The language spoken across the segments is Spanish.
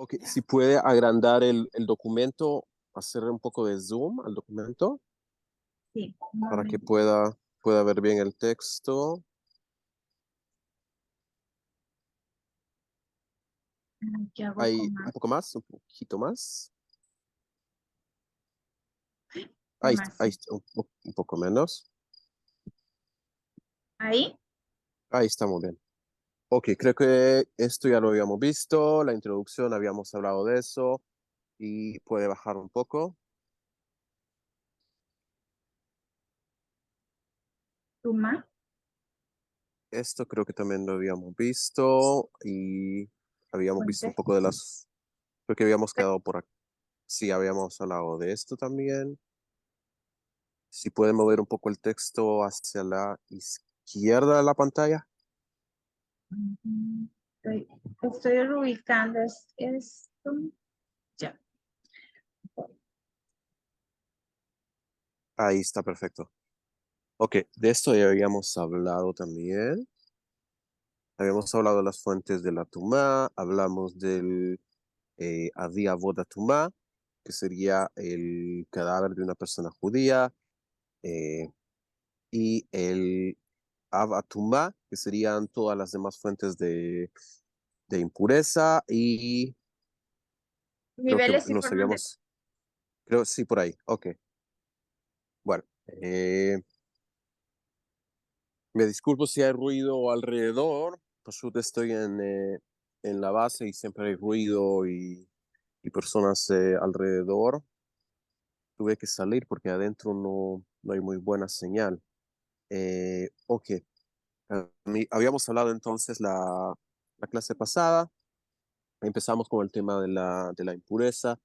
Ok, si puede agrandar el documento, hacer un poco de zoom al documento Sí, un para que momento. pueda ver bien el texto. ¿Qué hago Ahí con un más? poco más, un poquito más. Ahí Demasiado. está, un poco menos. Ahí. Ahí está muy bien. Ok, creo que esto ya lo habíamos visto, la introducción habíamos hablado de eso y puede bajar un poco. Suma. Esto creo que también lo habíamos visto y habíamos visto un Fuente. poco de las, creo que habíamos quedado por aquí. Sí, habíamos hablado de esto también. Si pueden mover un poco el texto hacia la izquierda de la pantalla. Ujú. Estoy reubicando esto. Ya. Ahí está perfecto. Ok, de esto ya habíamos hablado también. Habíamos hablado de las fuentes de la Tumá, hablamos del Adía Boda Tumá, que sería el cadáver de una persona judía, eh, y el Ab Tumá, que serían todas las demás fuentes de impureza, y creo que Niveles y nos formas de. habíamos, creo sí, por ahí, ok. Bueno, me disculpo si hay ruido alrededor, pues yo estoy en la base y siempre hay ruido y personas alrededor. Tuve que salir porque adentro no hay muy buena señal. Ok, habíamos hablado entonces la clase pasada, empezamos con el tema de la impureza,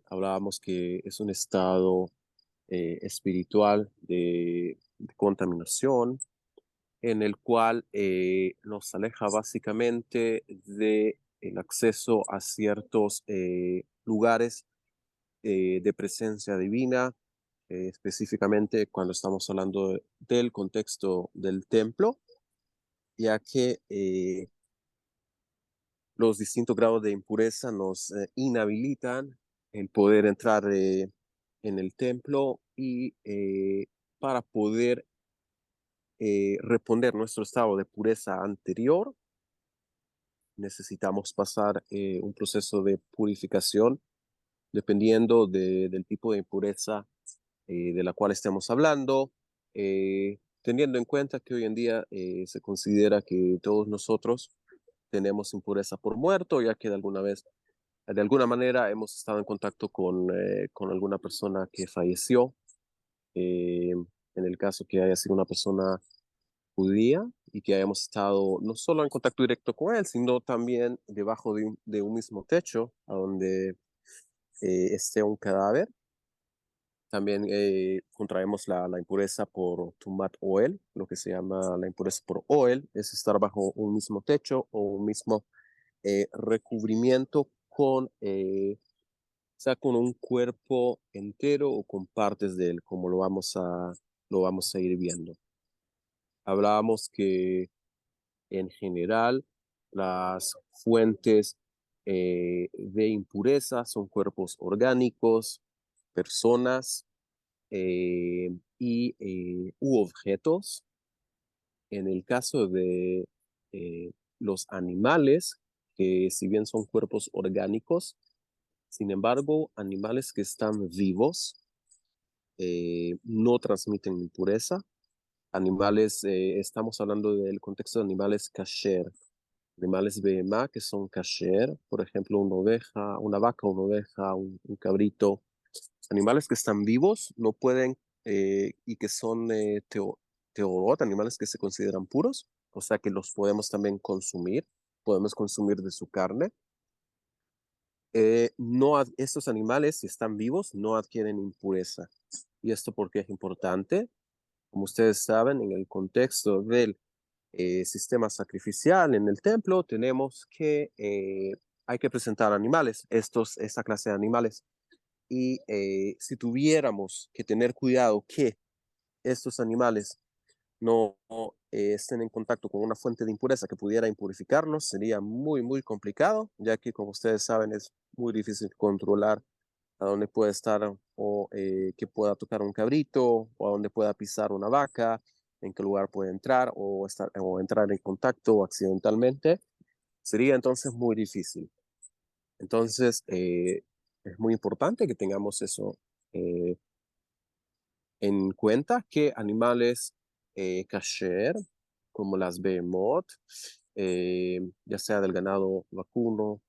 hablábamos que es un estado espiritual de contaminación en el cual nos aleja básicamente del acceso a ciertos lugares de presencia divina, específicamente cuando estamos hablando del contexto del templo, ya que los distintos grados de impureza nos inhabilitan el poder entrar en el templo y para poder responder nuestro estado de pureza anterior, necesitamos pasar un proceso de purificación dependiendo del tipo de impureza de la cual estemos hablando, teniendo en cuenta que hoy en día se considera que todos nosotros tenemos impureza por muerto, ya que de alguna manera hemos estado en contacto con alguna persona que falleció, en el caso que haya sido una persona judía y que hayamos estado no solo en contacto directo con él, sino también debajo de un mismo techo, a donde esté un cadáver. También contraemos la impureza por Tumat Oel, lo que se llama la impureza por Oel, es estar bajo un mismo techo o un mismo recubrimiento sea con un cuerpo entero o con partes de él, como lo vamos a ir viendo. Hablábamos que en general las fuentes de impureza son cuerpos orgánicos, personas u objetos. En el caso de los animales, que si bien son cuerpos orgánicos, sin embargo, animales que están vivos no transmiten impureza. Animales, estamos hablando del contexto de animales kasher, animales BMA que son kasher, por ejemplo, una oveja, una vaca, una oveja, un cabrito. Animales que están vivos no pueden y que son teorot, animales que se consideran puros, o sea que los podemos consumir de su carne. Estos animales, si están vivos, no adquieren impureza. ¿Y esto por qué es importante? Como ustedes saben, en el contexto del sistema sacrificial en el templo, tenemos que hay que presentar animales, esta clase de animales. Y si tuviéramos que tener cuidado que estos animales no estén en contacto con una fuente de impureza que pudiera impurificarlos, sería muy, muy complicado, ya que como ustedes saben es muy difícil controlar a dónde puede estar o que pueda tocar un cabrito o a dónde pueda pisar una vaca, en qué lugar puede entrar o entrar en contacto accidentalmente. Sería entonces muy difícil. Entonces, es muy importante que tengamos eso eh, en cuenta, que animales kasher, como las behemoth, ya sea del ganado vacuno,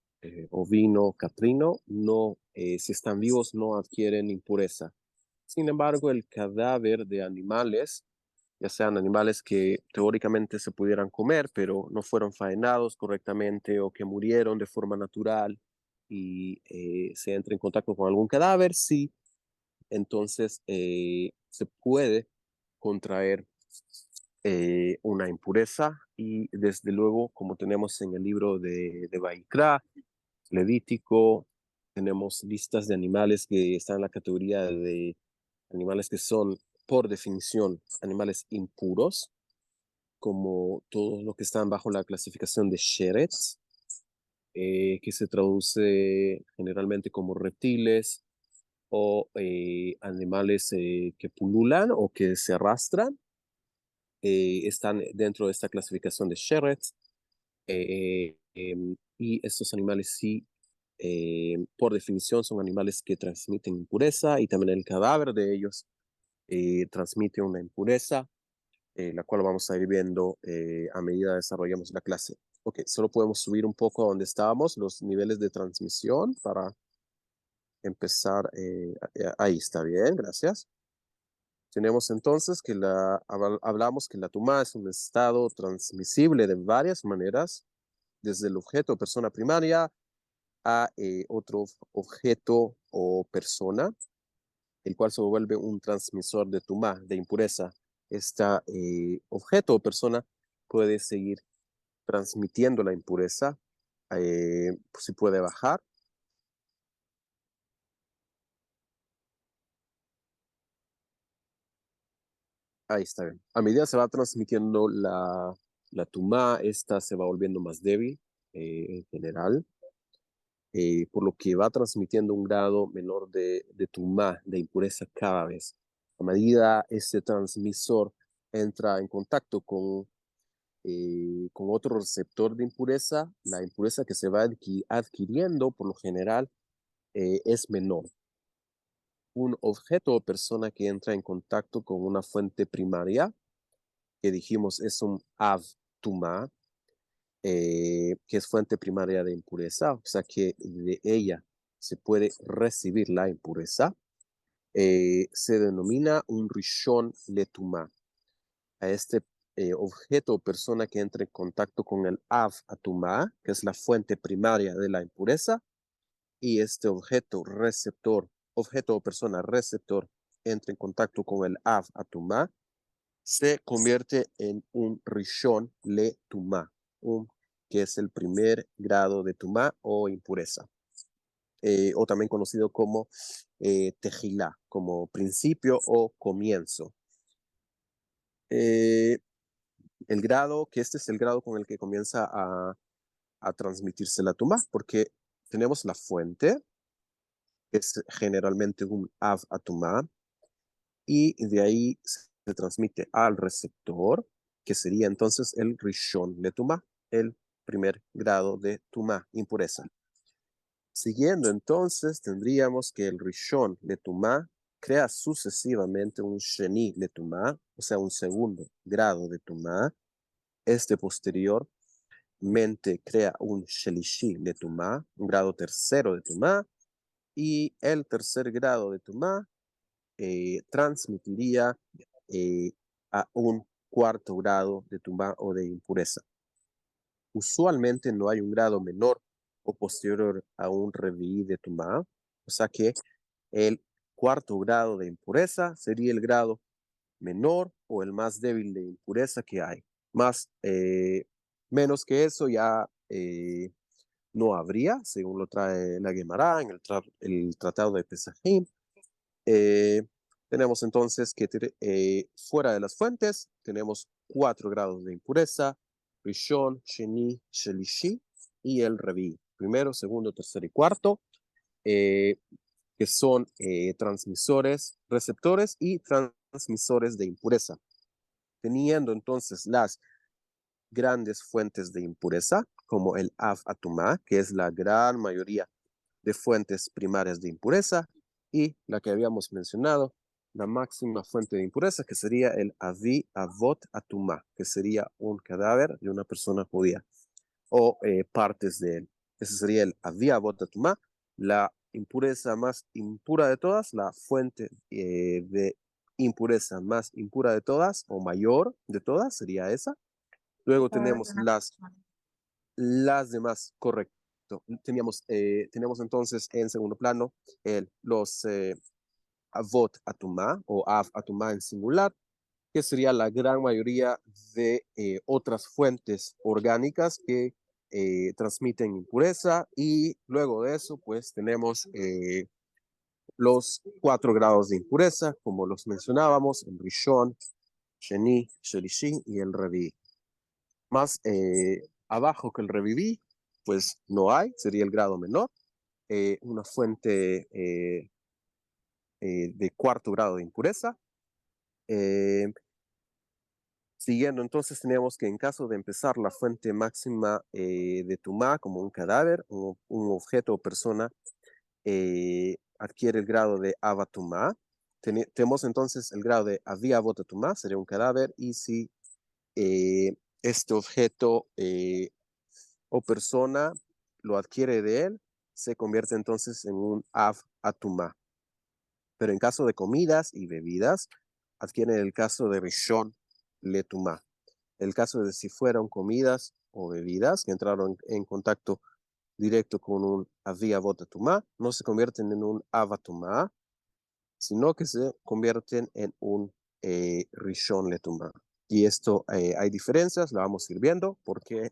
ovino, caprino, no, si están vivos no adquieren impureza. Sin embargo, el cadáver de animales, ya sean animales que teóricamente se pudieran comer, pero no fueron faenados correctamente o que murieron de forma natural y se entra en contacto con algún cadáver, sí, entonces se puede contraer una impureza y desde luego, como tenemos en el libro de Baikra, Levítico, tenemos listas de animales que están en la categoría de animales que son, por definición, animales impuros, como todos los que están bajo la clasificación de Sheretz, que se traduce generalmente como reptiles o animales que pululan o que se arrastran, están dentro de esta clasificación de Sheretz. Y estos animales sí, por definición, son animales que transmiten impureza y también el cadáver de ellos transmite una impureza, la cual vamos a ir viendo a medida que desarrollamos la clase. Ok, solo podemos subir un poco a donde estábamos, los niveles de transmisión para empezar. Ahí está bien, gracias. Tenemos entonces que hablamos que la tumá es un estado transmisible de varias maneras, desde el objeto o persona primaria a otro objeto o persona, el cual se vuelve un transmisor de tumá, de impureza. Este objeto o persona puede seguir transmitiendo la impureza, si puede bajar. Ahí está bien. A medida se va transmitiendo la tumá, esta se va volviendo más débil en general, por lo que va transmitiendo un grado menor de tumá, de impureza cada vez. A medida este transmisor entra en contacto con otro receptor de impureza, la impureza que se va adquiriendo por lo general es menor. Un objeto o persona que entra en contacto con una fuente primaria, que dijimos es un Av Tumá, que es fuente primaria de impureza, o sea que de ella se puede recibir la impureza, se denomina un Rishon Letumá. A este objeto o persona que entre en contacto con el Av Atumá, que es la fuente primaria de la impureza, y este objeto o persona receptor, entra en contacto con el Av Atumá, se convierte en un Rishon Le Tumá, que es el primer grado de Tumá o impureza, o también conocido como Tejilá, como principio o comienzo. El grado, que este es el grado con el que comienza a transmitirse la tumá, porque tenemos la fuente, que es generalmente un Av Atumá, y de ahí se transmite al receptor, que sería entonces el Rishon le Tumá, el primer grado de Tumá, impureza. Siguiendo entonces, tendríamos que el Rishon le Tumá crea sucesivamente un Sheni le Tumá, o sea, un segundo grado de Tumá. Este posteriormente crea un Shelishi de Tumá, un grado tercero de Tumá, y el tercer grado de Tumá transmitiría a un cuarto grado de tumá o de impureza. Usualmente no hay un grado menor o posterior a un revií de tumá, o sea que el cuarto grado de impureza sería el grado menor o el más débil de impureza que hay. Menos que eso ya no habría, según lo trae la Gemara en el tratado de Pesajim. Tenemos entonces que fuera de las fuentes tenemos 4 grados de impureza: Rishon, Sheni, Shelishi y el Revi. Primero, segundo, tercero y cuarto, que son transmisores, receptores y transmisores de impureza. Teniendo entonces las grandes fuentes de impureza, como el Av Atumá, que es la gran mayoría de fuentes primarias de impureza, y la que habíamos mencionado, la máxima fuente de impureza, que sería el Avi Avot Atumá, que sería un cadáver de una persona judía, o partes de él. Ese sería el Avi Avot Atumá, la impureza más impura de todas, la fuente de impureza más impura de todas, o mayor de todas, sería esa. Luego tenemos las demás, correcto. Teníamos entonces en segundo plano los Avot Atumá o Av Atumá en singular, que sería la gran mayoría de otras fuentes orgánicas que transmiten impureza. Y luego de eso, pues tenemos los 4 grados de impureza, como los mencionábamos, el Rishon, Sheni, Shelishi y el Revi. Más abajo que el Reviví, pues no hay, sería el grado menor. Una fuente de 4º grado de impureza. Siguiendo, entonces teníamos que en caso de empezar la fuente máxima de Tumá, como un cadáver, un objeto o persona, adquiere el grado de Avatumá. Tenemos entonces el grado de Avia Avotatumá, sería un cadáver, y si este objeto o persona lo adquiere de él, se convierte entonces en un Av Atumá. Pero en caso de comidas y bebidas, adquiere el caso de Rishon Letumá. El caso de si fueron comidas o bebidas que entraron en contacto directo con un Avia Avotatumá, no se convierten en un Avatumá, sino que se convierten en un Rishon Letumá. Y esto hay diferencias, la vamos a ir viendo porque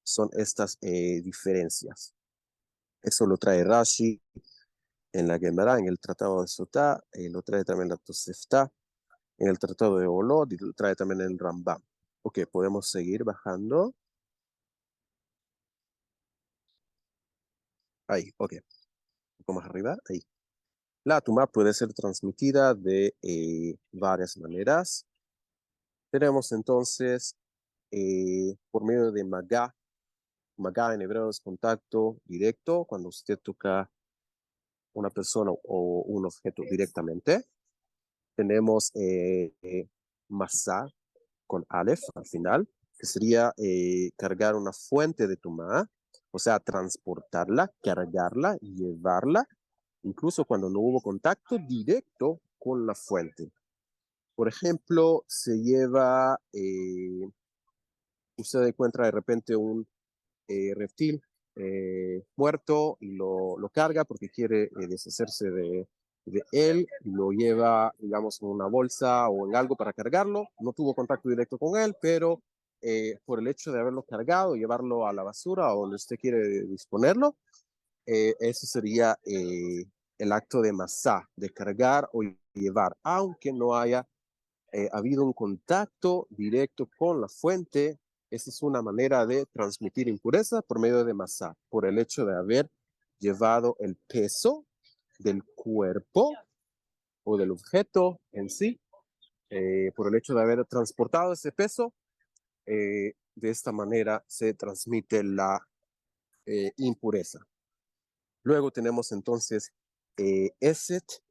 son estas diferencias. Eso lo trae Rashi en la Gemara, en el Tratado de Sotá, lo trae también la Tosefta, en el Tratado de Olod, y lo trae también el Rambam. Ok, podemos seguir bajando. Ahí, ok. Un poco más arriba, ahí. La tumá puede ser transmitida de varias maneras. Tenemos entonces por medio de magá. Magá en hebreo es contacto directo, cuando usted toca una persona o un objeto directamente. Tenemos masá con alef al final, que sería cargar una fuente de tumá, o sea, transportarla, cargarla, llevarla, incluso cuando no hubo contacto directo con la fuente. Por ejemplo, se lleva, usted encuentra de repente un reptil muerto y lo carga porque quiere deshacerse de él, y lo lleva, digamos, en una bolsa o en algo para cargarlo. No tuvo contacto directo con él, pero por el hecho de haberlo cargado, llevarlo a la basura o donde usted quiere disponerlo, eso sería el acto de masá, de cargar o llevar, aunque no haya habido un contacto directo con la fuente. Esa es una manera de transmitir impureza por medio de masá, por el hecho de haber llevado el peso del cuerpo o del objeto en sí, por el hecho de haber transportado ese peso. De esta manera se transmite la impureza. Luego tenemos entonces Eset,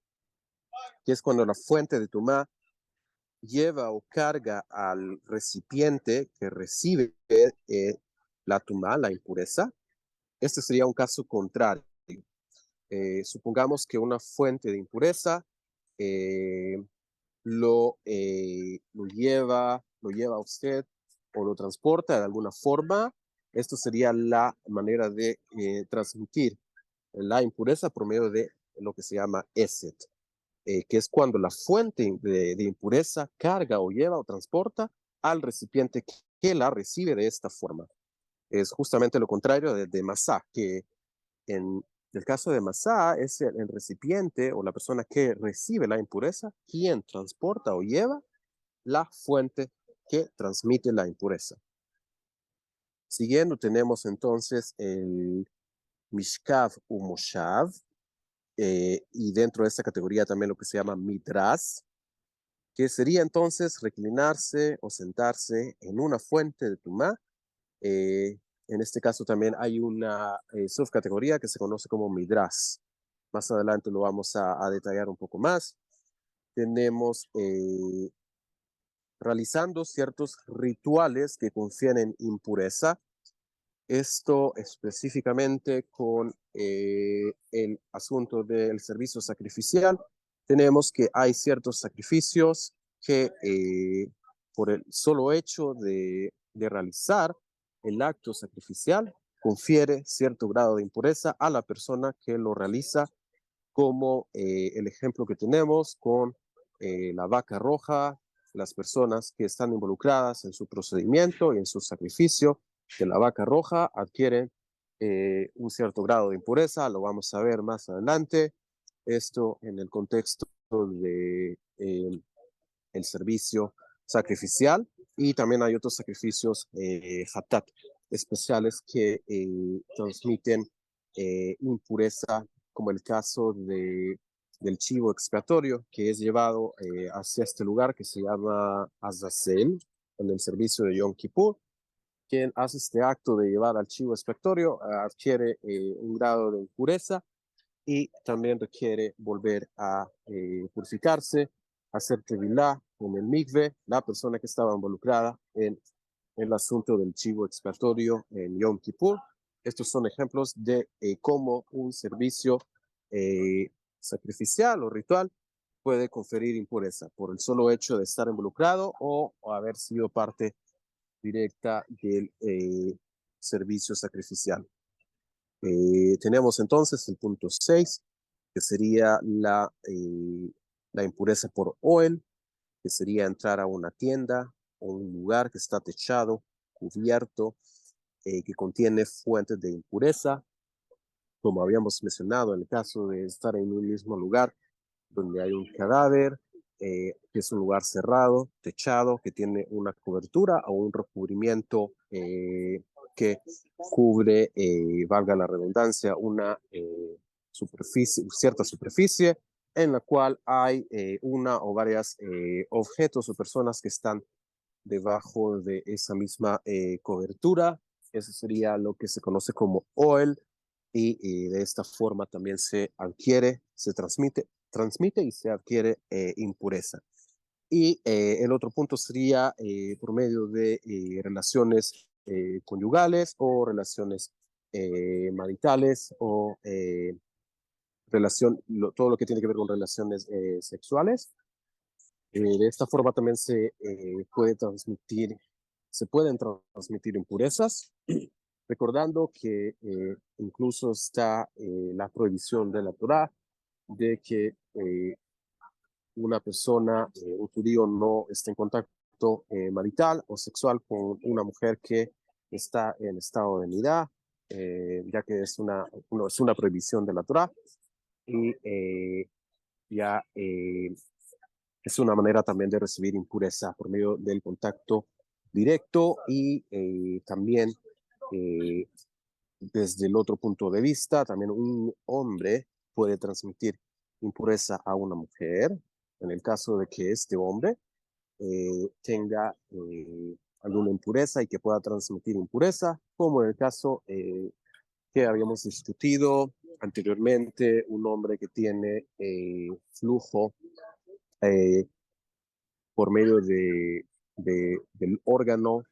que es cuando la fuente de Tumá lleva o carga al recipiente que recibe la tumá, la impureza. Este sería un caso contrario. Supongamos que una fuente de impureza lo lleva a usted o lo transporta de alguna forma. Esto sería la manera de transmitir la impureza por medio de lo que se llama eset. Que es cuando la fuente de impureza carga o lleva o transporta al recipiente que la recibe de esta forma. Es justamente lo contrario de masá, que en el caso de Masá es el recipiente o la persona que recibe la impureza quien transporta o lleva la fuente que transmite la impureza. Siguiendo tenemos entonces el Mishkav u Moshav, y dentro de esta categoría también lo que se llama Midras, que sería entonces reclinarse o sentarse en una fuente de Tumá. En este caso también hay una subcategoría que se conoce como Midras. Más adelante lo vamos a detallar un poco más. Tenemos realizando ciertos rituales que confieren impureza. Esto específicamente con el asunto del servicio sacrificial. Tenemos que hay ciertos sacrificios que por el solo hecho de realizar el acto sacrificial confiere cierto grado de impureza a la persona que lo realiza, como el ejemplo que tenemos con la vaca roja, las personas que están involucradas en su procedimiento y en su sacrificio de la vaca roja adquieren un cierto grado de impureza, lo vamos a ver más adelante, esto en el contexto de el servicio sacrificial, y también hay otros sacrificios hatat especiales que transmiten impureza, como el caso del chivo expiatorio que es llevado hacia este lugar que se llama Azazel en el servicio de Yom Kippur. Quien hace este acto de llevar al chivo expiatorio adquiere un grado de impureza y también requiere volver a purificarse, hacer tevilá en el mikve, la persona que estaba involucrada en el asunto del chivo expiatorio en Yom Kippur. Estos son ejemplos de cómo un servicio sacrificial o ritual puede conferir impureza por el solo hecho de estar involucrado o haber sido parte directa del servicio sacrificial. Tenemos entonces el punto 6, que sería la impureza por Oel, que sería entrar a una tienda o un lugar que está techado, cubierto, que contiene fuentes de impureza, como habíamos mencionado en el caso de estar en un mismo lugar donde hay un cadáver, que es un lugar cerrado, techado, que tiene una cobertura o un recubrimiento que cubre, valga la redundancia, una superficie, cierta superficie en la cual hay una o varias objetos o personas que están debajo de esa misma cobertura. Eso sería lo que se conoce como oil, y de esta forma también se adquiere, se transmite y se adquiere impureza. Y el otro punto sería por medio de relaciones conyugales o relaciones maritales o todo lo que tiene que ver con relaciones sexuales. De esta forma también se pueden transmitir impurezas, recordando que incluso está la prohibición de la Torá de que una persona, un judío, no esté en contacto marital o sexual con una mujer que está en estado de nidá, ya que es una prohibición de la Torá, y ya es una manera también de recibir impureza por medio del contacto directo, y también eh, desde el otro punto de vista, también un hombre puede transmitir impureza a una mujer en el caso de que este hombre tenga alguna impureza y que pueda transmitir impureza, como en el caso que habíamos discutido anteriormente, un hombre que tiene flujo eh, por medio del órgano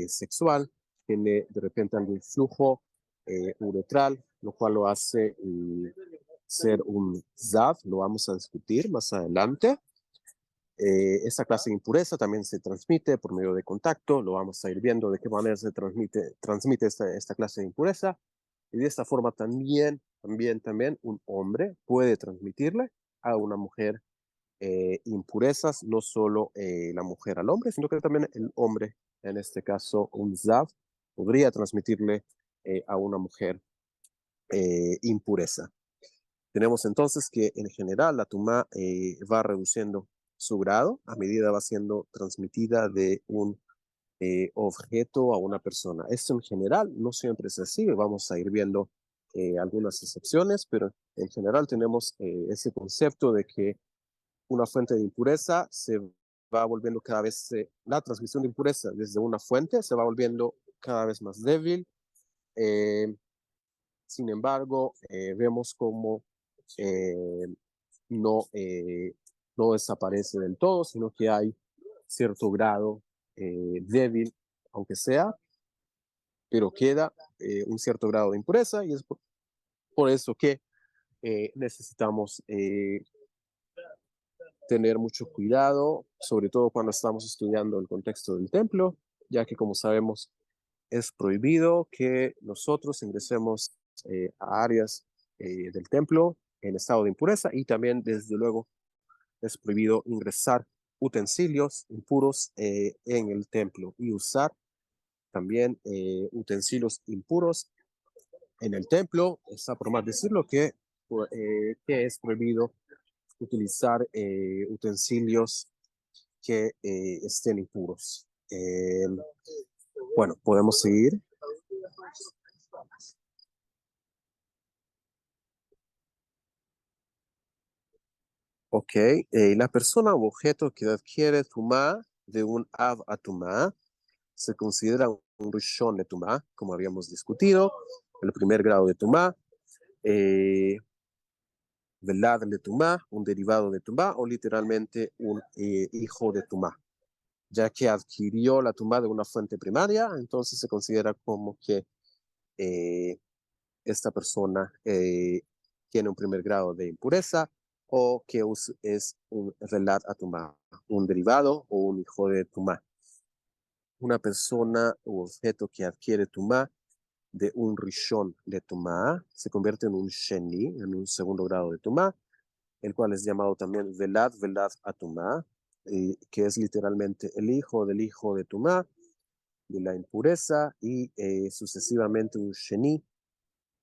sexual, tiene de repente algún flujo uretral, lo cual lo hace ser un ZAV, lo vamos a discutir más adelante. Esta clase de impureza también se transmite por medio de contacto, lo vamos a ir viendo de qué manera se transmite esta clase de impureza, y de esta forma también un hombre puede transmitirle a una mujer impurezas, no solo la mujer al hombre, sino que también el hombre, en este caso un Zav, podría transmitirle a una mujer impureza. Tenemos entonces que en general la tumá va reduciendo su grado a medida va siendo transmitida de un objeto a una persona. Esto en general no siempre es así, vamos a ir viendo algunas excepciones, pero en general tenemos ese concepto de que una fuente de impureza se va volviendo cada vez, la transmisión de impureza desde una fuente se va volviendo cada vez más débil. Sin embargo, vemos como no, no desaparece del todo, sino que hay cierto grado débil, aunque sea, pero queda un cierto grado de impureza y es por eso que necesitamos tener mucho cuidado, sobre todo cuando estamos estudiando el contexto del templo, ya que como sabemos es prohibido que nosotros ingresemos a áreas del templo en estado de impureza y también desde luego es prohibido ingresar utensilios impuros en el templo y usar también utensilios impuros en el templo. Está por más decirlo que es prohibido utilizar utensilios que estén impuros. Bueno, podemos seguir. Ok, la persona o objeto que adquiere tumá de un av a tumá se considera un rishon de tumá, como habíamos discutido, el primer grado de tumá, velad de tumá, un derivado de tumá o literalmente un hijo de tumá. Ya que adquirió la tumá de una fuente primaria, entonces se considera como que esta persona tiene un primer grado de impureza o que es un velat a tumá, un derivado o un hijo de tumá. Una persona u objeto que adquiere tumá de un rishon de tumá se convierte en un sheni, en un segundo grado de tumá, el cual es llamado también velat a tumá, que es literalmente el hijo de tumá, de la impureza, y sucesivamente un sheni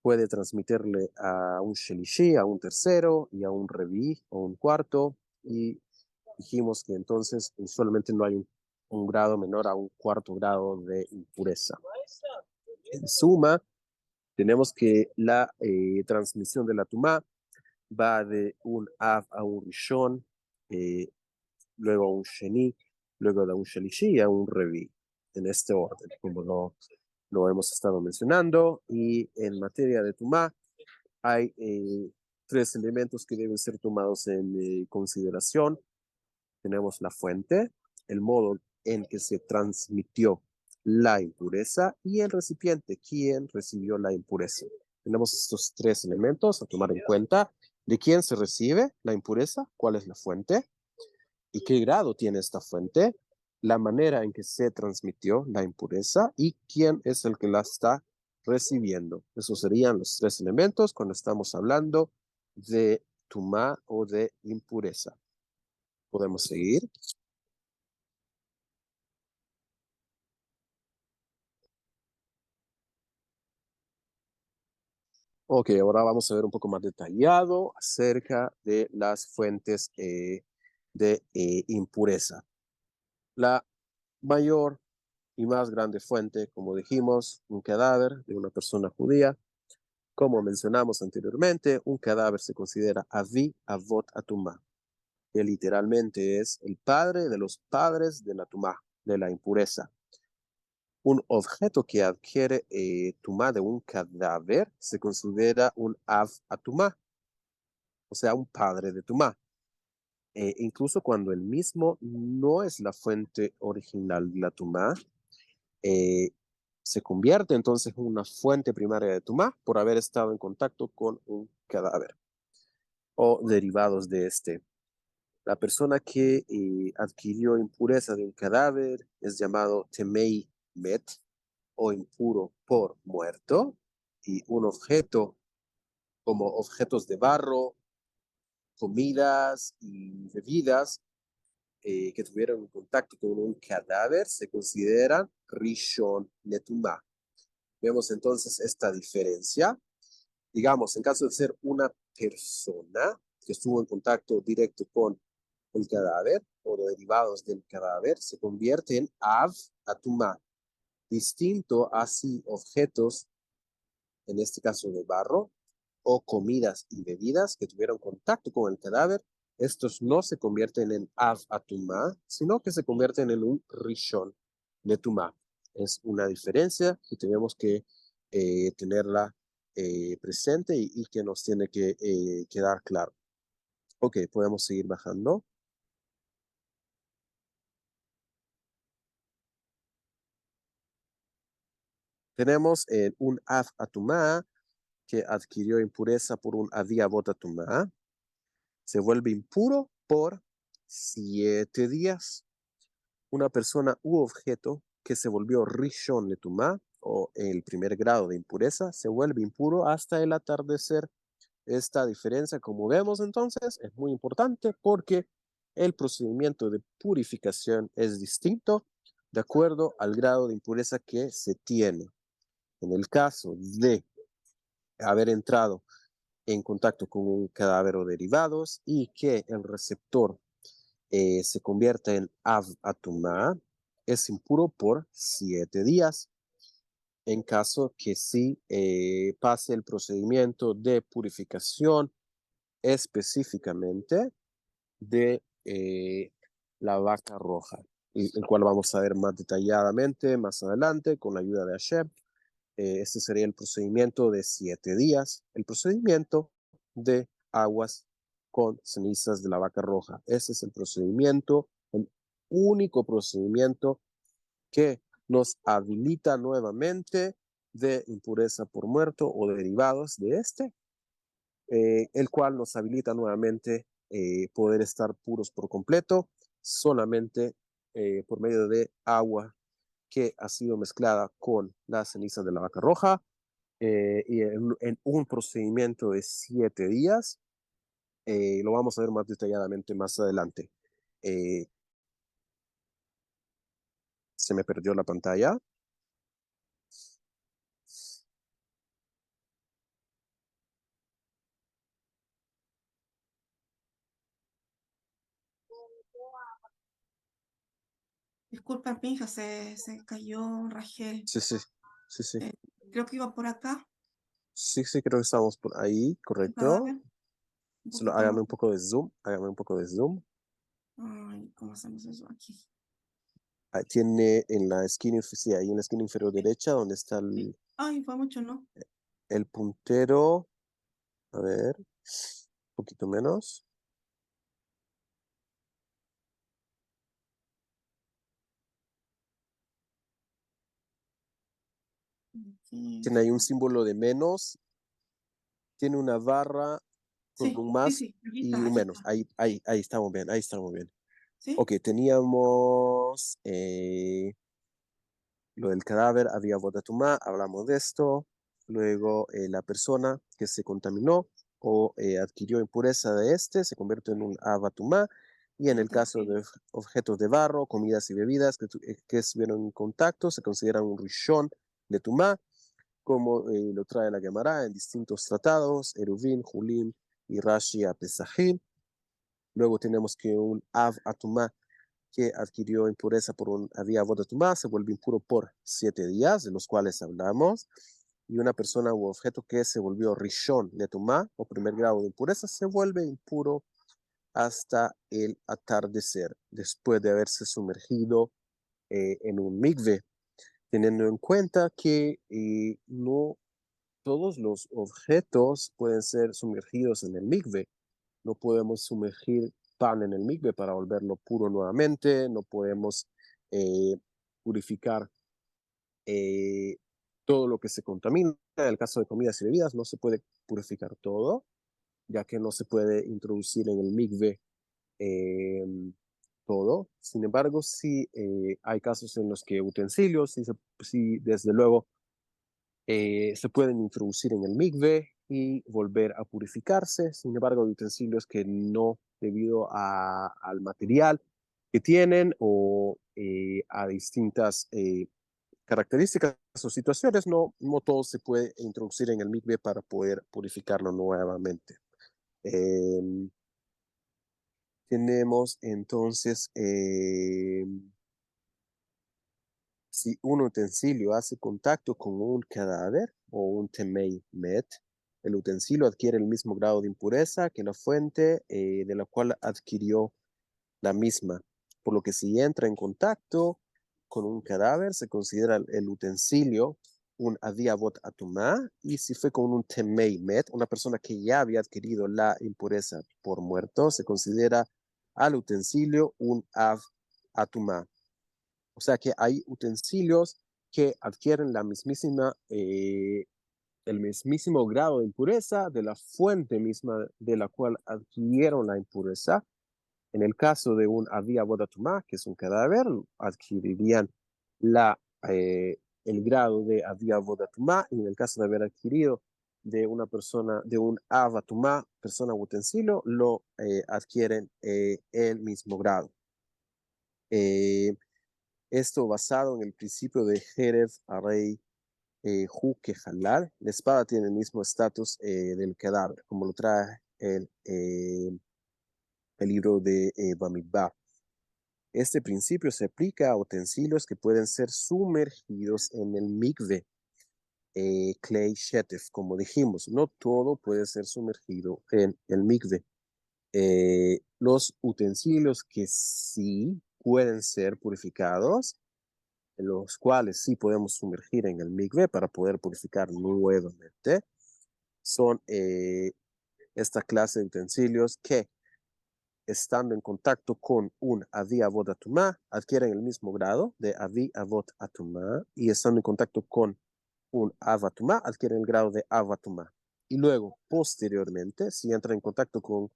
puede transmitirle a un shelishi, a un tercero, y a un revi, o un cuarto, y dijimos que entonces usualmente no hay un grado menor a un cuarto grado de impureza. En suma, tenemos que la transmisión de la tumá va de un av a un rishon, luego a un sheni, luego de un shelishi a un revi, en este orden, como lo hemos estado mencionando. Y en materia de tumá, hay tres elementos que deben ser tomados en consideración. Tenemos la fuente, el modo en que se transmitió la impureza y el recipiente, quien recibió la impureza. Tenemos estos tres elementos a tomar en cuenta. ¿De quién se recibe la impureza? ¿Cuál es la fuente? ¿Y qué grado tiene esta fuente? La manera en que se transmitió la impureza y quién es el que la está recibiendo. Esos serían los tres elementos cuando estamos hablando de tumá o de impureza. ¿Podemos seguir? Ok, ahora vamos a ver un poco más detallado acerca de las fuentes de impureza. La mayor y más grande fuente, como dijimos, un cadáver de una persona judía. Como mencionamos anteriormente, un cadáver se considera avi avot atumá, que literalmente es el padre de los padres de la tumá, de la impureza. Un objeto que adquiere tumá de un cadáver se considera un av atumá, o sea, un padre de tumá. Incluso cuando el mismo no es la fuente original de la tumá, eh, se convierte entonces en una fuente primaria de tumá por haber estado en contacto con un cadáver o derivados de este. La persona que adquirió impureza de un cadáver es llamado temei met o impuro por muerto, y un objeto como objetos de barro, comidas y bebidas que tuvieron contacto con un cadáver se consideran rishon letumá. Vemos entonces esta diferencia. digamos, en caso de ser una persona que estuvo en contacto directo con el cadáver o derivados del cadáver, se convierte en av atumá, distinto a si objetos, en este caso de barro, o comidas y bebidas que tuvieron contacto con el cadáver, estos no se convierten en av atumá, sino que se convierten en un rishon letumá. Es una diferencia que tenemos que tenerla presente y que nos tiene que quedar claro. Ok, podemos seguir bajando. Tenemos un av atumá que adquirió impureza por un aviavot atumá. Se vuelve impuro por 7 días. Una persona u objeto que se volvió rishon letumá o el primer grado de impureza se vuelve impuro hasta el atardecer. Esta diferencia, como vemos entonces, es muy importante porque el procedimiento de purificación es distinto de acuerdo al grado de impureza que se tiene. En el caso de haber entrado en contacto con un cadáver o derivados y que el receptor se convierta en av atumá, es impuro por 7 días. En caso que sí pase el procedimiento de purificación específicamente de la vaca roja, el cual vamos a ver más detalladamente más adelante con la ayuda de Hashem. Este sería el procedimiento de 7 días, el procedimiento de aguas con cenizas de la vaca roja. Ese es el procedimiento, el único procedimiento que nos habilita nuevamente de impureza por muerto o derivados de este, el cual nos habilita nuevamente poder estar puros por completo, solamente por medio de agua que ha sido mezclada con la ceniza de la vaca roja y en un procedimiento de 7 días. Lo vamos a ver más detalladamente más adelante. Se me perdió la pantalla. Disculpa, mi hija, se cayó Rachel. Sí, sí, sí, sí. Creo que iba por acá. Sí, sí, creo que estamos por ahí, correcto. Dale, un Solo poquito más. hágame un poco de zoom, hágame un poco de zoom. Ay, ¿cómo hacemos eso aquí? Ahí tiene en la esquina, sí, ahí en la esquina inferior derecha, donde está Sí. Ay, fue mucho, ¿no? el puntero. A ver, un poquito menos. Sí, Tiene ahí un símbolo de menos. Tiene una barra con sí, un sí, más sí, aquí y está, un aquí menos. está. Ahí estamos bien, ahí estamos bien. ¿Sí? Ok, teníamos lo del cadáver, había bodatumá, hablamos de esto. Luego la persona que se contaminó o adquirió impureza de este se convierte en un abatumá. Y en el caso de objetos de barro, comidas y bebidas que estuvieron en contacto, se consideran un rishon de tumá, como lo trae la Gemara en distintos tratados, Eruvin, Julim y Rashi a Pesajim. Luego tenemos que un av atumá que adquirió impureza por un avia vodatumá se vuelve impuro por 7 días, de los cuales hablamos. Y una persona u objeto que se volvió rishon letumá o primer grado de impureza se vuelve impuro hasta el atardecer, después de haberse sumergido en un mikve, teniendo en cuenta que no todos los objetos pueden ser sumergidos en el mikve. No podemos sumergir pan en el mikve para volverlo puro nuevamente. No podemos eh, purificar eh, todo lo que se contamina. En el caso de comidas y bebidas no se puede purificar todo, ya que no se puede introducir en el mikve eh, todo. Sin embargo, sí hay casos en los que utensilios, sí desde luego se pueden introducir en el mikve y volver a purificarse. Sin embargo, hay utensilios que no, debido al material que tienen o a distintas características o situaciones, no todo se puede introducir en el mikve para poder purificarlo nuevamente. Tenemos entonces, si un utensilio hace contacto con un cadáver o un temei met, el utensilio adquiere el mismo grado de impureza que la fuente de la cual adquirió la misma, por lo que si entra en contacto con un cadáver, se considera el utensilio un adiavot atumá, y si fue con un temei met, una persona que ya había adquirido la impureza por muerto, se considera al utensilio un av atumá. O sea que hay utensilios que adquieren la mismísima, el mismísimo grado de impureza de la fuente misma de la cual adquirieron la impureza. En el caso de un avia bodatumá, que es un cadáver, adquirirían el grado de avia bodatumá, y en el caso de haber adquirido de una persona, de un avatumá, persona o utensilio, lo adquieren el mismo grado. Esto basado en el principio de Jerez Arrey Juque Halal. La espada tiene el mismo estatus del cadáver, como lo trae el libro de Bamidbar. Este principio se aplica a utensilios que pueden ser sumergidos en el mikve, Klei Shetef, como dijimos. No todo puede ser sumergido en el mikve. Los utensilios que sí pueden ser purificados, los cuales sí podemos sumergir en el mikve para poder purificar nuevamente, son esta clase de utensilios que, estando en contacto con un Avi Avot Atumá, adquieren el mismo grado de Avi Avot Atumá, y estando en contacto con un Avatumá, adquieren el grado de Avatumá. Y luego, posteriormente, si entran en contacto con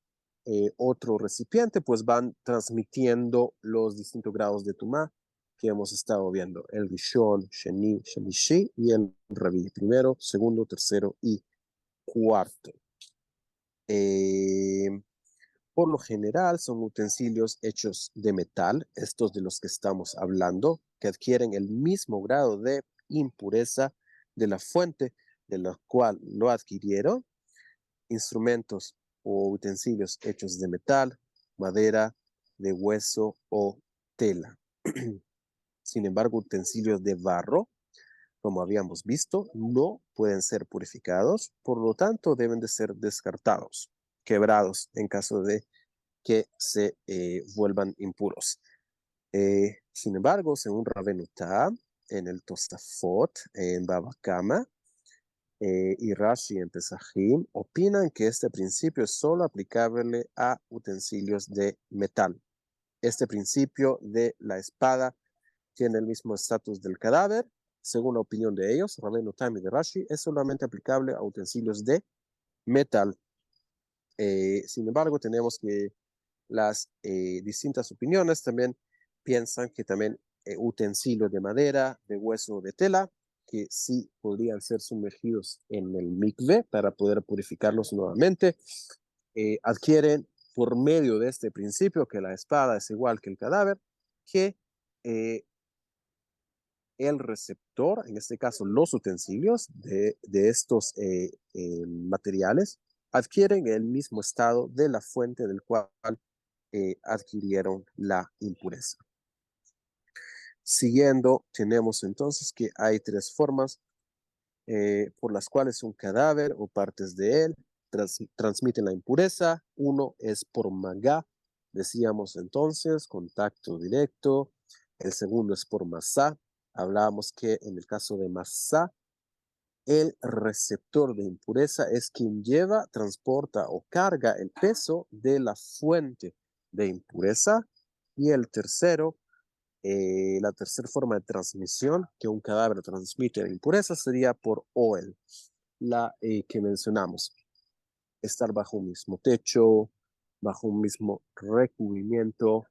otro recipiente, pues van transmitiendo los distintos grados de Tumá que hemos estado viendo: el Rishon, Sheni, Shelishi y el Rabí, primero, segundo, tercero y cuarto. Por lo general son utensilios hechos de metal, estos de los que estamos hablando, que adquieren el mismo grado de impureza de la fuente de la cual lo adquirieron. Instrumentos o utensilios hechos de metal, madera, de hueso o tela. Sin embargo, utensilios de barro, como habíamos visto, no pueden ser purificados, por lo tanto deben de ser descartados, quebrados en caso de que se vuelvan impuros. Sin embargo, según Rabbeinu Tam, en el Tosafot, en Baba Kama, y Rashi en Pesachim, opinan que este principio es solo aplicable a utensilios de metal. Este principio de la espada tiene el mismo estatus del cadáver. Según la opinión de ellos, Rabbeinu Tam y de Rashi, es solamente aplicable a utensilios de metal. Sin embargo, tenemos que las distintas opiniones también piensan que también utensilios de madera, de hueso o de tela, que sí podrían ser sumergidos en el mikve para poder purificarlos nuevamente, adquieren por medio de este principio que la espada es igual que el cadáver, que el receptor, en este caso los utensilios de estos materiales, adquieren el mismo estado de la fuente del cual adquirieron la impureza. Siguiendo, tenemos entonces que hay tres formas por las cuales un cadáver o partes de él transmiten la impureza. Uno es por magá, decíamos entonces, contacto directo. El segundo es por masá. Hablábamos que en el caso de masá, el receptor de impureza es quien lleva, transporta o carga el peso de la fuente de impureza. Y el tercero, la tercera forma de transmisión que un cadáver transmite de impureza sería por oel, la que mencionamos: estar bajo un mismo techo, bajo un mismo recubrimiento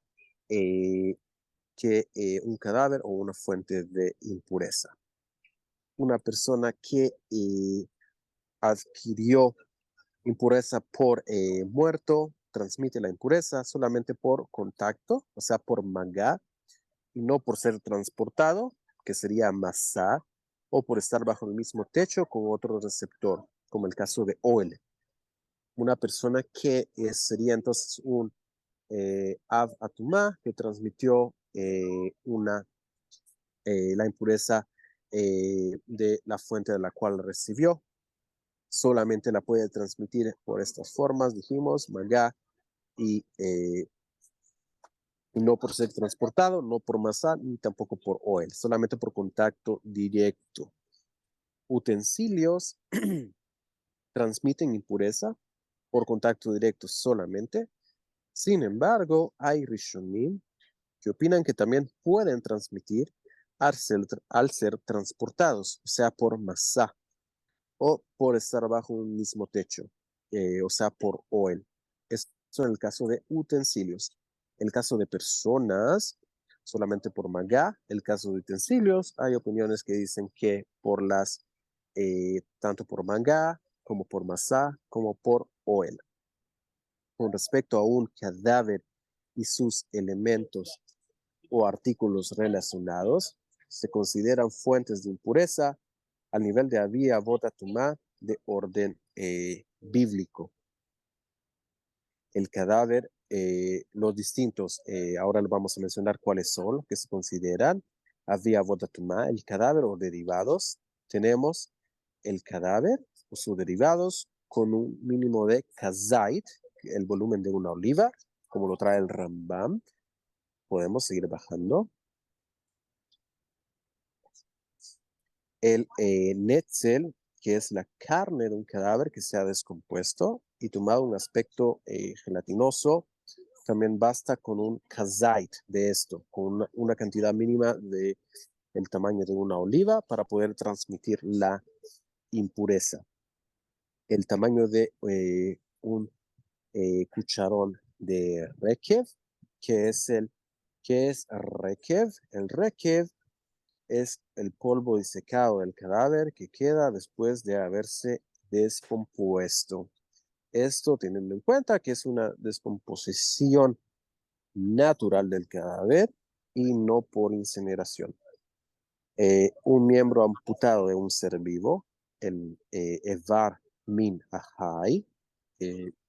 que un cadáver o una fuente de impureza. Una persona que adquirió impureza por muerto transmite la impureza solamente por contacto, o sea, por magá, y no por ser transportado, que sería masá, o por estar bajo el mismo techo con otro receptor, como el caso de Oel. Una persona que sería entonces un Av Atumá, que transmitió la impureza de la fuente de la cual recibió. Solamente la puede transmitir por estas formas, dijimos, magá, y no por ser transportado, no por masá, ni tampoco por oel, solamente por contacto directo. Utensilios transmiten impureza por contacto directo solamente. Sin embargo, hay rishonim que opinan que también pueden transmitir al ser transportados, o sea, por masá, o por estar bajo un mismo techo, o sea, por oel. Eso en el caso de utensilios. El caso de personas, solamente por magá. El caso de utensilios, hay opiniones que dicen que tanto por magá, como por masá, como por oel. Con respecto a un cadáver y sus elementos o artículos relacionados, se consideran fuentes de impureza al nivel de Avia Vota Tumá de orden bíblico. El cadáver, los distintos, ahora vamos a mencionar cuáles son, que se consideran Avia Vota Tumá, el cadáver o derivados. Tenemos el cadáver o sus derivados con un mínimo de kazait, el volumen de una oliva, como lo trae el Rambam. Podemos seguir bajando. El netzel, que es la carne de un cadáver que se ha descompuesto y tomado un aspecto gelatinoso, también basta con un kazait de esto, con una cantidad mínima del tamaño de una oliva para poder transmitir la impureza. El tamaño de un cucharón de rekev, que es rekev. El rekev es el polvo disecado del cadáver que queda después de haberse descompuesto. Esto teniendo en cuenta que es una descomposición natural del cadáver y no por incineración. Un miembro amputado de un ser vivo, el Evar Min Ahai,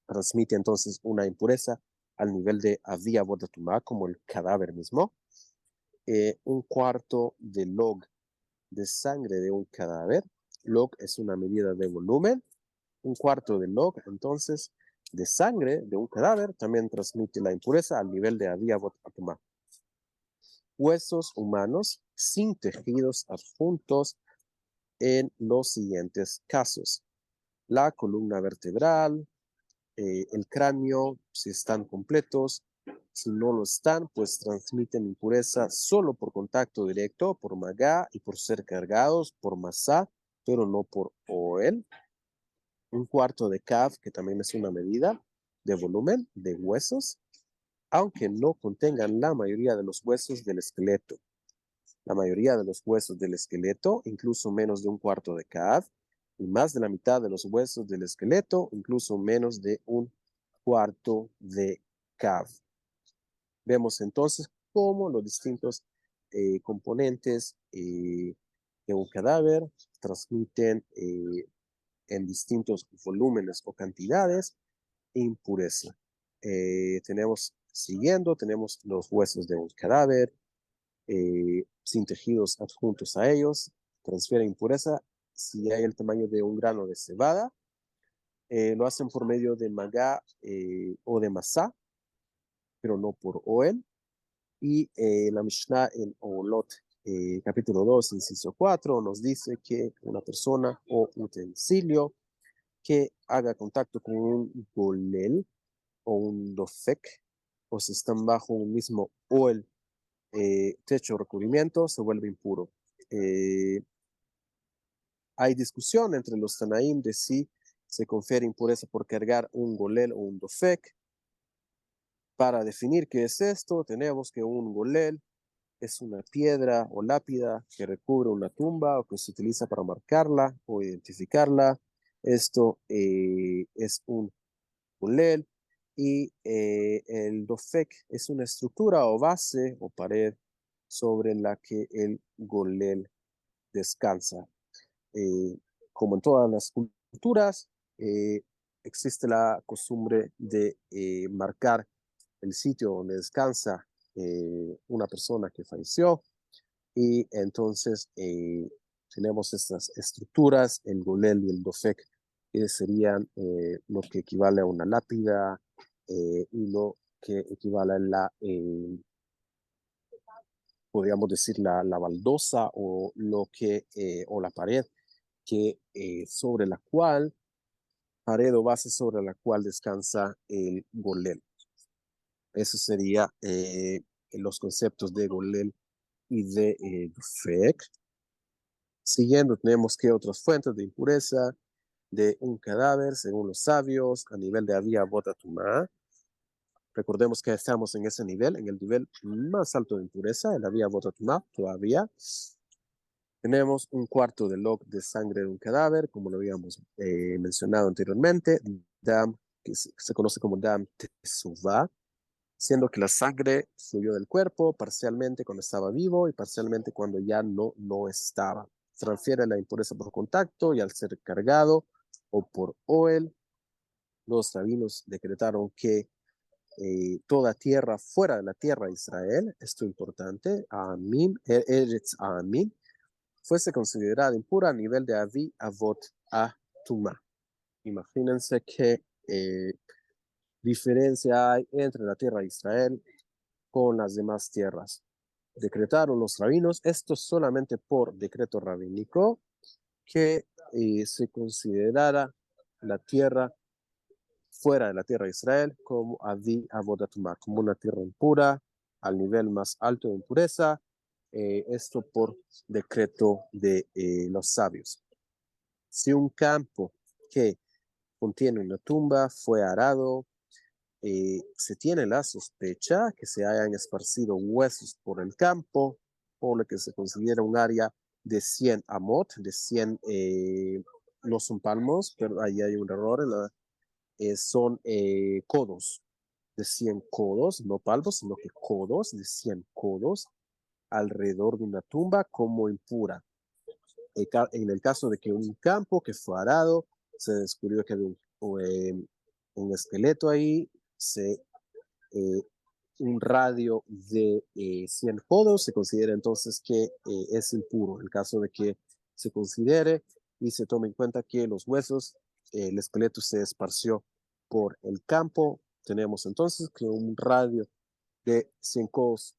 transmite entonces una impureza al nivel de Avia Bodatumá, como el cadáver mismo. Un cuarto de log de sangre de un cadáver. Log es una medida de volumen. Un cuarto de log, entonces, de sangre de un cadáver también transmite la impureza al nivel de Avia Bodatumá. Huesos humanos sin tejidos adjuntos en los siguientes casos: la columna vertebral, el cráneo, si están completos. Si no lo están, pues transmiten impureza solo por contacto directo, por magá, y por ser cargados por masá, pero no por oel. Un cuarto de kaf, que también es una medida de volumen de huesos, aunque no contengan la mayoría de los huesos del esqueleto. La mayoría de los huesos del esqueleto, incluso menos de un cuarto de kaf, y más de la mitad de los huesos del esqueleto, incluso menos de un cuarto de kaf. Vemos entonces cómo los distintos componentes de un cadáver transmiten en distintos volúmenes o cantidades impureza. Tenemos los huesos de un cadáver, sin tejidos adjuntos a ellos, transfieren impureza si hay el tamaño de un grano de cebada. Lo hacen por medio de magá o de masá, pero no por oel. Y la Mishnah en Olot, capítulo 2, inciso 4, nos dice que una persona o utensilio que haga contacto con un golel o un dofek, o si están bajo un mismo oel, techo o recubrimiento, se vuelve impuro. Hay discusión entre los Tanaim de si se confiere impureza por cargar un golel o un dofek. Para definir qué es esto, tenemos que un golel es una piedra o lápida que recubre una tumba o que se utiliza para marcarla o identificarla. Esto es un golel. Y el dofek es una estructura o base o pared sobre la que el golel descansa. Como en todas las culturas, existe la costumbre de marcar el sitio donde descansa una persona que falleció, y entonces tenemos estas estructuras, el golel y el dofek, que serían lo que equivale a una lápida y lo que equivale a podríamos decir, la baldosa o o la pared que sobre la cual, pared o base sobre la cual descansa el golel. Eso sería los conceptos de golel y de dofek. Siguiendo, tenemos que otras fuentes de impureza de un cadáver, según los sabios, a nivel de Avia Botatumá. Recordemos que estamos en ese nivel, en el nivel más alto de impureza, en la Avia Botatumá, todavía. Tenemos un cuarto de log de sangre de un cadáver, como lo habíamos mencionado anteriormente, dam, que se conoce como dam tesuvá, siendo que la sangre fluyó del cuerpo parcialmente cuando estaba vivo y parcialmente cuando ya no estaba. Transfiere la impureza por contacto y al ser cargado o por oel, los rabinos decretaron que toda tierra fuera de la tierra de Israel, esto es importante, Amin, Eretz Amin, fuese considerada impura a nivel de Avi Avot Atuma. Imagínense qué diferencia hay entre la tierra de Israel con las demás tierras. Decretaron los rabinos, esto solamente por decreto rabínico, que se considerara la tierra fuera de la tierra de Israel como Avi Avodatuma, como una tierra impura, al nivel más alto de impureza, esto por decreto de los sabios. Si un campo que contiene una tumba fue arado, se tiene la sospecha que se hayan esparcido huesos por el campo, por lo que se considera un área de 100 amot, de 100, no son palmos, pero ahí hay un error, son codos, de 100 codos, no palmos, sino que codos, de 100 codos, alrededor de una tumba como impura. En el caso de que un campo que fue arado, se descubrió que había un esqueleto ahí, un radio de 100 codos, se considera entonces que es impuro. En el caso de que se considere y se tome en cuenta que los huesos, el esqueleto se esparció por el campo, tenemos entonces que un radio de 100 codos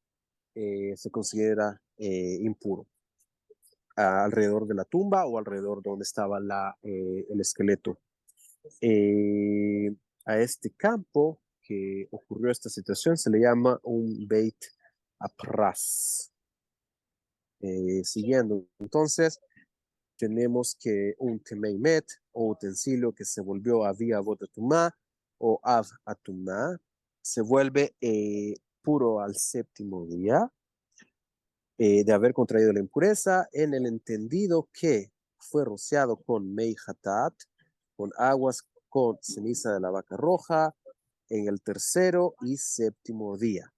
se considera impuro alrededor de la tumba o alrededor de donde estaba el esqueleto. A este campo que ocurrió esta situación se le llama un Beit Apras. Siguiendo, entonces, tenemos que un Temeimet o utensilio que se volvió Avia Botatumá o Av Atumá se vuelve puro al séptimo día de haber contraído la impureza en el entendido que fue rociado con Mei Hatat, con aguas con ceniza de la vaca roja, en el tercero y séptimo día,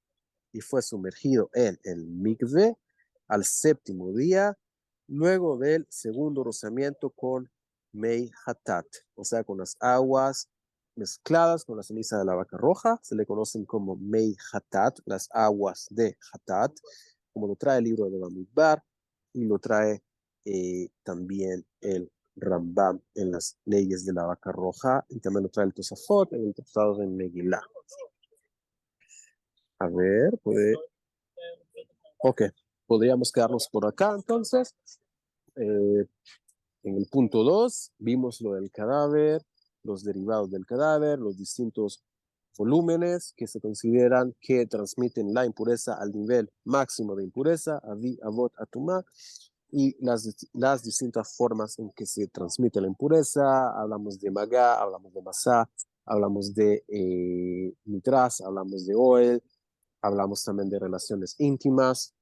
y fue sumergido en el mikve al séptimo día, luego del segundo rociamiento con Mei Hatat, o sea, con las aguas mezcladas con la ceniza de la vaca roja, se le conocen como Mei Hatat, las aguas de Hatat, como lo trae el libro de Bamidbar y lo trae también el Rambam en las leyes de la vaca roja, y también lo trae el Tosafot en el tratado de Megillah. A ver, ok, podríamos quedarnos por acá entonces. En el punto 2 vimos lo del cadáver, los derivados del cadáver, los distintos volúmenes que se consideran que transmiten la impureza al nivel máximo de impureza, Avi, Avot, Atumá, y las distintas formas en que se transmite la impureza. Hablamos de Magá, hablamos de Masá, hablamos de Mitras, hablamos de Oel, hablamos también de relaciones íntimas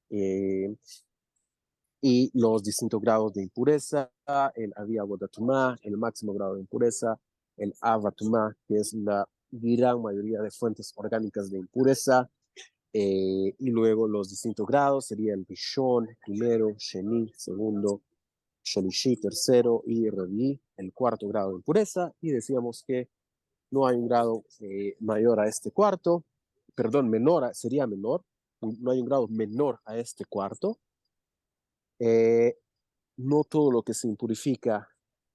y los distintos grados de impureza, el Avia Bodatumá, el máximo grado de impureza, el Avatumá, que es la gran mayoría de fuentes orgánicas de impureza, y luego los distintos grados serían Rishon, primero, Sheni, segundo, Shalishi, tercero, y Revi, el cuarto grado de impureza. Y decíamos que no hay un grado mayor a este cuarto, perdón, sería menor, no hay un grado menor a este cuarto. No todo lo que se impurifica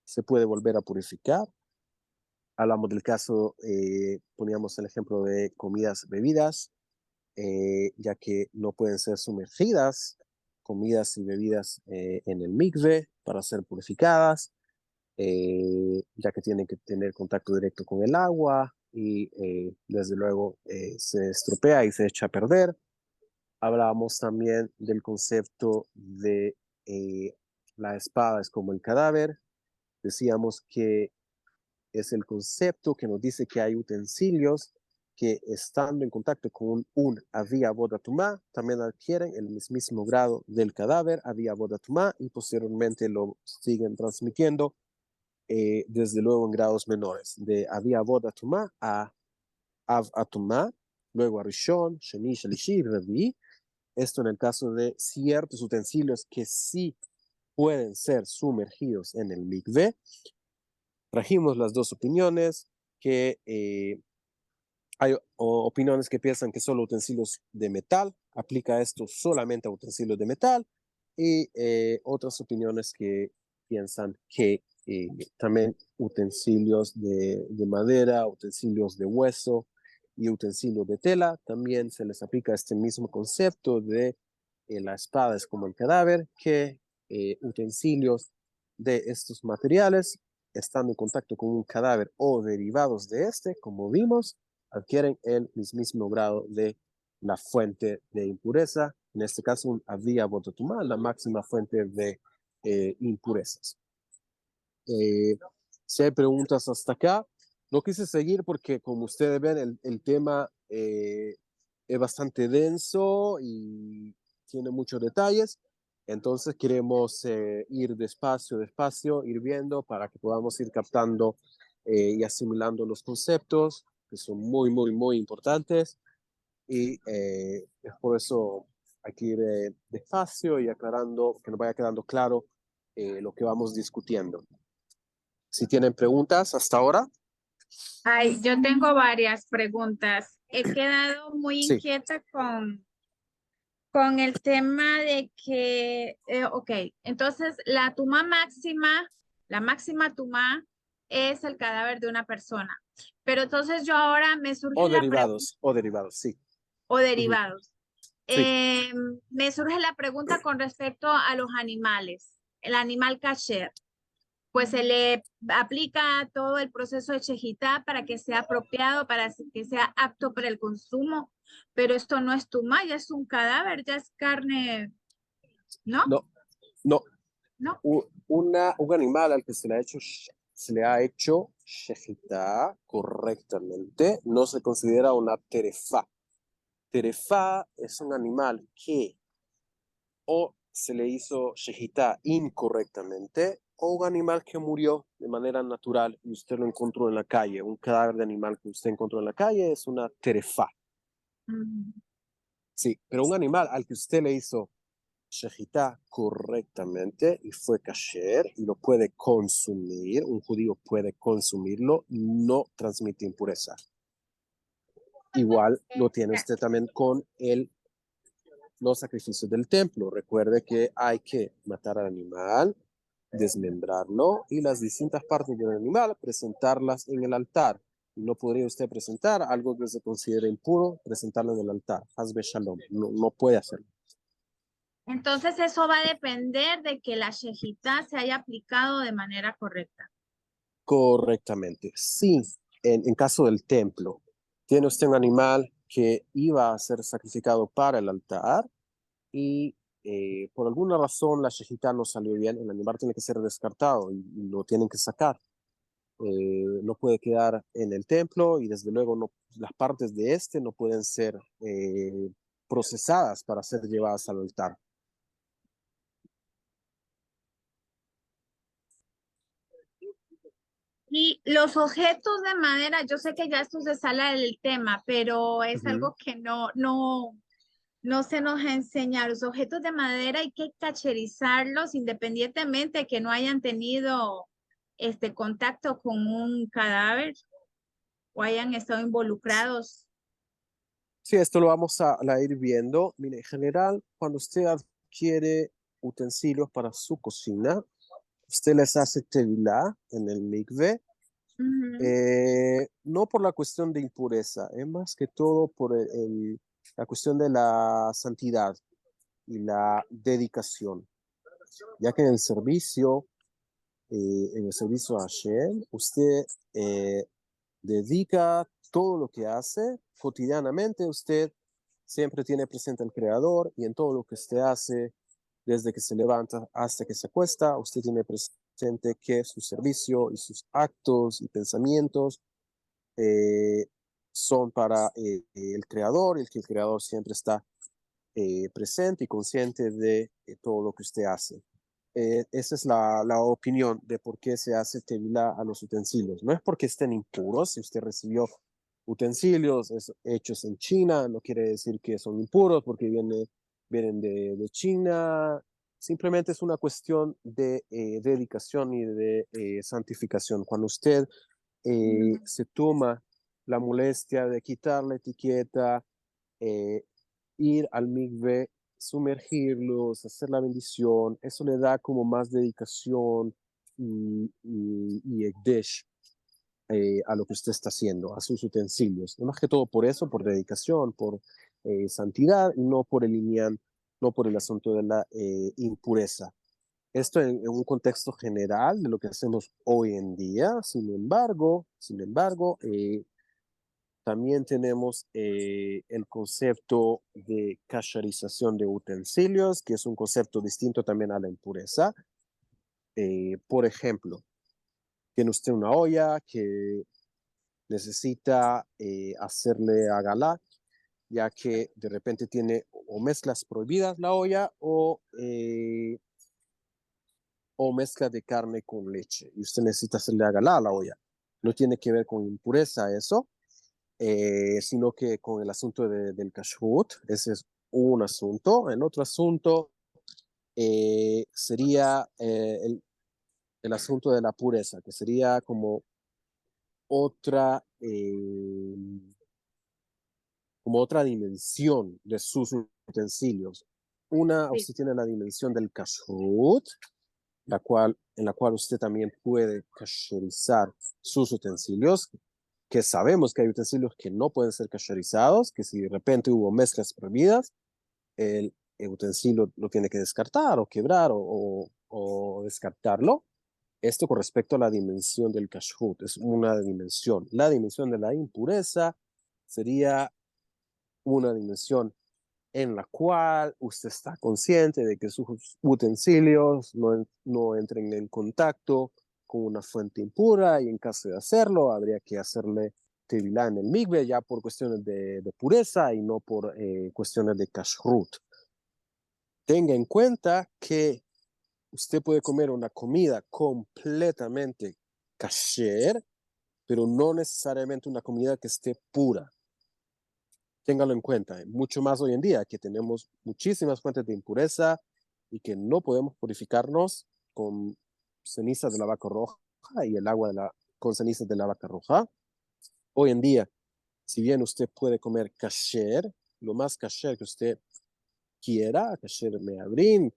se puede volver a purificar. Hablamos del caso, poníamos el ejemplo de comidas, bebidas, ya que no pueden ser sumergidas comidas y bebidas en el mikve para ser purificadas, ya que tienen que tener contacto directo con el agua y desde luego se estropea y se echa a perder. Hablábamos también del concepto de la espada es como el cadáver. Decíamos que es el concepto que nos dice que hay utensilios que estando en contacto con un avia bodatumá, también adquieren el mismo grado del cadáver avia bodatumá y posteriormente lo siguen transmitiendo desde luego en grados menores, de avia bodatumá a av atumá, luego a rishon, sheni, shalishi, revi. Esto en el caso de ciertos utensilios que sí pueden ser sumergidos en el mikve. Trajimos las dos opiniones, que hay opiniones que piensan que solo utensilios de metal, aplica esto solamente a utensilios de metal, y otras opiniones que piensan que también utensilios de madera, utensilios de hueso y utensilios de tela, también se les aplica este mismo concepto de la espada es como el cadáver, que utensilios de estos materiales, estando en contacto con un cadáver o derivados de este, como vimos, adquieren el mismo grado de la fuente de impureza, en este caso un avia bodatumá, la máxima fuente de impurezas. Si hay preguntas hasta acá, no quise seguir porque como ustedes ven el tema es bastante denso y tiene muchos detalles, entonces queremos ir despacio, ir viendo para que podamos ir captando y asimilando los conceptos que son muy importantes, y es por eso hay que ir despacio y aclarando, que nos vaya quedando claro lo que vamos discutiendo. Si tienen preguntas hasta ahora. Ay, yo tengo varias preguntas. He quedado muy Sí. inquieta con el tema de que, ok, entonces la máxima tumá es el cadáver de una persona. Pero entonces yo ahora me surge O la pregunta, derivados, sí. o derivados. Sí. Me surge la pregunta con respecto a los animales. El animal kasher, pues se le aplica todo el proceso de shejitá para que sea apropiado, para que sea apto para el consumo, pero esto no es tumá, ya es un cadáver, ya es carne, ¿no? No. ¿No? Un animal al que se le ha hecho shejitá correctamente no se considera una terefá. Terefá es un animal que o se le hizo shejitá incorrectamente, o un animal que murió de manera natural y usted lo encontró en la calle. Un cadáver de animal que usted encontró en la calle es una terefá. Sí, pero un animal al que usted le hizo shejitá correctamente y fue kasher y lo puede consumir, un judío puede consumirlo, no transmite impureza. Igual lo tiene usted también con los sacrificios del templo. Recuerde que hay que matar al animal, desmembrarlo y las distintas partes del animal presentarlas en el altar. No podría usted presentar algo que se considere impuro, presentarlo en el altar. Hazbe shalom. No puede hacerlo. Entonces eso va a depender de que la shejitá se haya aplicado de manera correcta. Correctamente. Sí, en caso del templo, tiene usted un animal que iba a ser sacrificado para el altar y por alguna razón la shejitá no salió bien, el animal tiene que ser descartado y lo tienen que sacar. No puede quedar en el templo y desde luego no, las partes de este no pueden ser procesadas para ser llevadas al altar. Y los objetos de madera, yo sé que ya esto se sale del tema, pero es algo que no no se nos enseña. Los objetos de madera hay que cacherizarlos independientemente de que no hayan tenido contacto con un cadáver o hayan estado involucrados. Sí, esto lo vamos a ir viendo. Mire, en general, cuando usted adquiere utensilios para su cocina, usted les hace tevilá en el mikve, Ujú. no por la cuestión de impureza, es más que todo por la cuestión de la santidad y la dedicación, ya que en el servicio a Hashem, usted dedica todo lo que hace cotidianamente, usted siempre tiene presente al Creador y en todo lo que usted hace, desde que se levanta hasta que se acuesta, usted tiene presente que su servicio y sus actos y pensamientos eh, son para el Creador, y que el Creador siempre está presente y consciente de todo lo que usted hace. Esa es la opinión de por qué se hace tevilá a los utensilios. No es porque estén impuros. Si usted recibió utensilios hechos en China, no quiere decir que son impuros porque vienen de China. Simplemente es una cuestión de dedicación y de santificación. Cuando usted se toma la molestia de quitar la etiqueta, eh, ir al mikve, sumergirlos, hacer la bendición, eso le da como más dedicación y ekdesh a lo que usted está haciendo, a sus utensilios. Y más que todo por eso, por dedicación, por santidad, y no por el inyan, no por el asunto de la impureza. Esto en un contexto general de lo que hacemos hoy en día. Sin embargo, también tenemos el concepto de cacharización de utensilios, que es un concepto distinto también a la impureza. Por ejemplo, tiene usted una olla que necesita hacerle agalá, ya que de repente tiene o mezclas prohibidas la olla o mezcla de carne con leche, y usted necesita hacerle agalá a la olla. No tiene que ver con impureza eso, sino que con el asunto del kashrut. Ese es un asunto. El otro asunto sería el asunto de la pureza, que sería otra, eh, como otra dimensión de sus utensilios. Una, Sí. usted tiene la dimensión del kashrut, en la cual usted también puede kasherizar sus utensilios, que sabemos que hay utensilios que no pueden ser cacherizados, que si de repente hubo mezclas prohibidas, el utensilio lo tiene que descartar o quebrar o descartarlo. Esto con respecto a la dimensión del kashrut, es una dimensión. La dimensión de la impureza sería una dimensión en la cual usted está consciente de que sus utensilios no entren en contacto con una fuente impura, y en caso de hacerlo, habría que hacerle tevilá en el mikve ya por cuestiones de pureza y no por cuestiones de kashrut. Tenga en cuenta que usted puede comer una comida completamente kasher, pero no necesariamente una comida que esté pura. Téngalo en cuenta, mucho más hoy en día que tenemos muchísimas fuentes de impureza y que no podemos purificarnos con cenizas de la vaca roja y el agua con cenizas de la vaca roja. Hoy en día, si bien usted puede comer kasher, lo más kasher que usted quiera, kasher meabrin,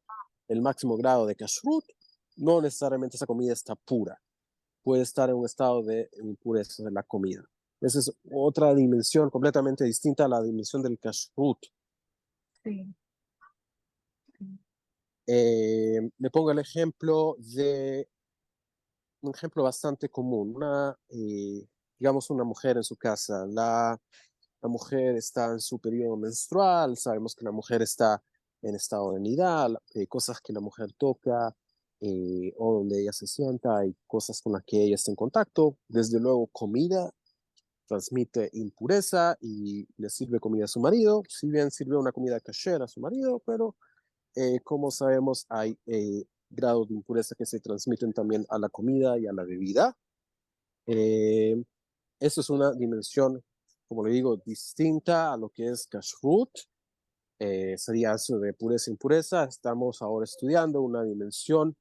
el máximo grado de kashrut, no necesariamente esa comida está pura. Puede estar en un estado de impureza de la comida. Esa es otra dimensión completamente distinta a la dimensión del kashrut. Sí. Le pongo el ejemplo un ejemplo bastante común. Digamos, una mujer en su casa. La mujer está en su periodo menstrual, sabemos que la mujer está en estado de nidal, cosas que la mujer toca o donde ella se sienta, y cosas con las que ella está en contacto. Desde luego, comida transmite impureza y le sirve comida a su marido, si bien sirve una comida kasher a su marido, pero como sabemos hay grados de impureza que se transmiten también a la comida y a la bebida. Eh, Eso es una dimensión, como le digo, distinta a lo que es kashrut. sería eso de pureza e impureza. Estamos ahora estudiando una dimensión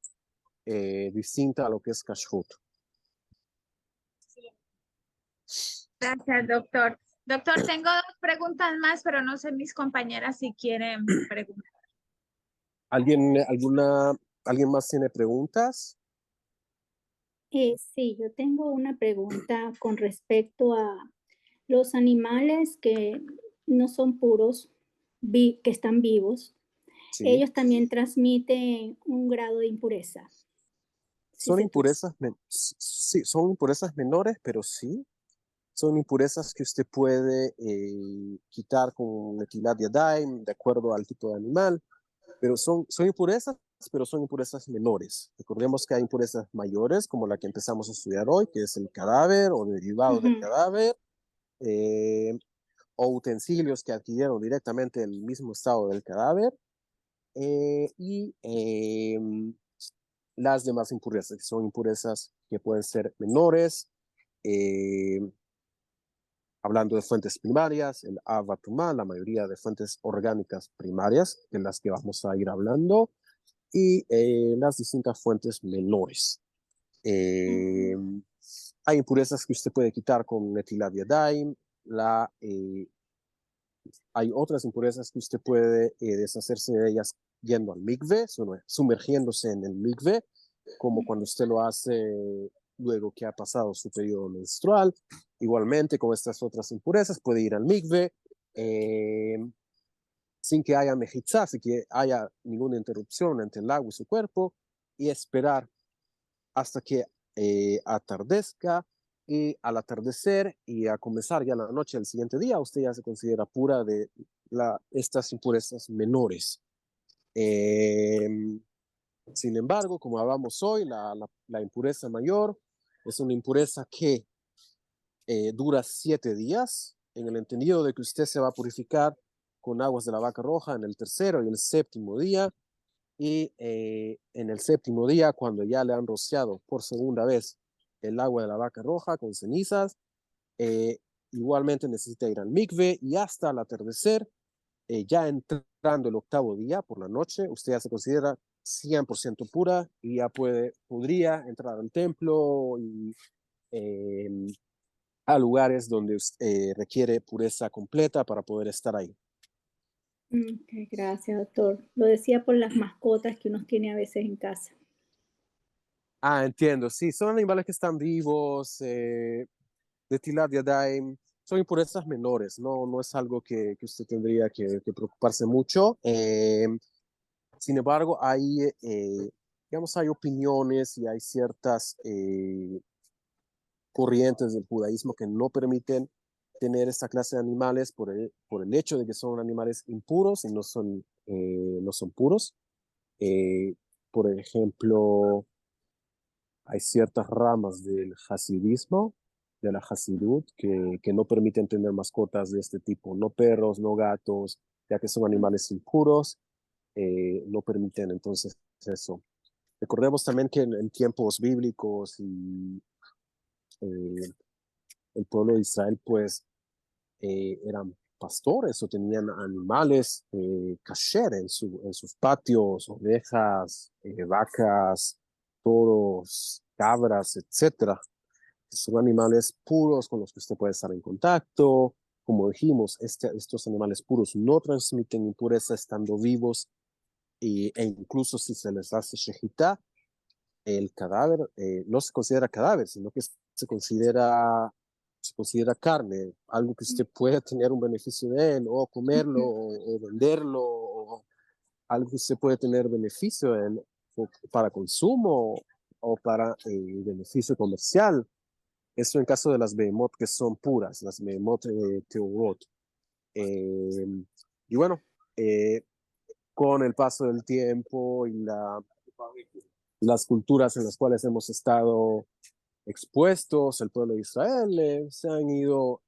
distinta a lo que es kashrut. Gracias, doctor. Doctor, tengo dos preguntas más, pero no sé mis compañeras si quieren preguntar. ¿Alguien más tiene preguntas? Sí, yo tengo una pregunta con respecto a los animales que no son puros, que están vivos. Sí. Ellos también transmiten un grado de impureza. Sí Son se puede. impurezas, sí, son impurezas menores, pero sí, son impurezas que usted puede quitar con Netilat Yadayim, de acuerdo al tipo de animal, pero son impurezas, pero son impurezas menores. Recordemos que hay impurezas mayores, como la que empezamos a estudiar hoy, que es el cadáver o derivado del cadáver, o utensilios que adquirieron directamente el mismo estado del cadáver, y las demás impurezas, que son impurezas que pueden ser menores, hablando de fuentes primarias, el avatumá, la mayoría de fuentes orgánicas primarias, de las que vamos a ir hablando, y las distintas fuentes menores. Hay impurezas que usted puede quitar con Netilat Yadayim, hay otras impurezas que usted puede deshacerse de ellas yendo al mikve, sumergiéndose en el mikve, como cuando usted lo hace luego que ha pasado su periodo menstrual. Igualmente, con estas otras impurezas, puede ir al mikve sin que haya mejizá, sin que haya ninguna interrupción entre el agua y su cuerpo, y esperar hasta que atardezca, y al atardecer y a comenzar ya la noche del siguiente día, usted ya se considera pura de estas impurezas menores. Sin embargo, como hablamos hoy, la impureza mayor es una impureza que dura 7 días, en el entendido de que usted se va a purificar con aguas de la vaca roja en el tercero y el séptimo día, y en el séptimo día, cuando ya le han rociado por segunda vez el agua de la vaca roja con cenizas, igualmente necesita ir al mikve, y hasta el atardecer, ya entrando el octavo día por la noche, usted ya se considera 100% pura y ya podría entrar al templo y a lugares donde requiere pureza completa para poder estar ahí. Ok, gracias, doctor. Lo decía por las mascotas que uno tiene a veces en casa. Entiendo, sí, son animales que están vivos, de Tilat Yadayim, son impurezas menores, no es algo que usted tendría que preocuparse mucho. Sin embargo, digamos, hay opiniones y hay ciertas corrientes del judaísmo que no permiten tener esta clase de animales por el hecho de que son animales impuros y no son puros. Por ejemplo, hay ciertas ramas del hasidismo, de la hasidut, que no permiten tener mascotas de este tipo, no perros, no gatos, ya que son animales impuros, no permiten entonces eso. Recordemos también que en tiempos bíblicos y el pueblo de Israel pues eran pastores o tenían animales kasher en sus patios, ovejas, vacas, toros, cabras, etcétera. Son animales puros con los que usted puede estar en contacto. Como dijimos, estos animales puros no transmiten impureza estando vivos, e incluso si se les hace shejitá, el cadáver no se considera cadáver, sino que se considera carne, algo que usted puede tener un beneficio de él, o comerlo, o venderlo, o algo que usted puede tener beneficio de él, para consumo o para beneficio comercial. Eso en caso de las behemoth que son puras, las behemoth teorot. Y bueno, con el paso del tiempo y las culturas en las cuales hemos estado expuestos, el pueblo de Israel, se han ido,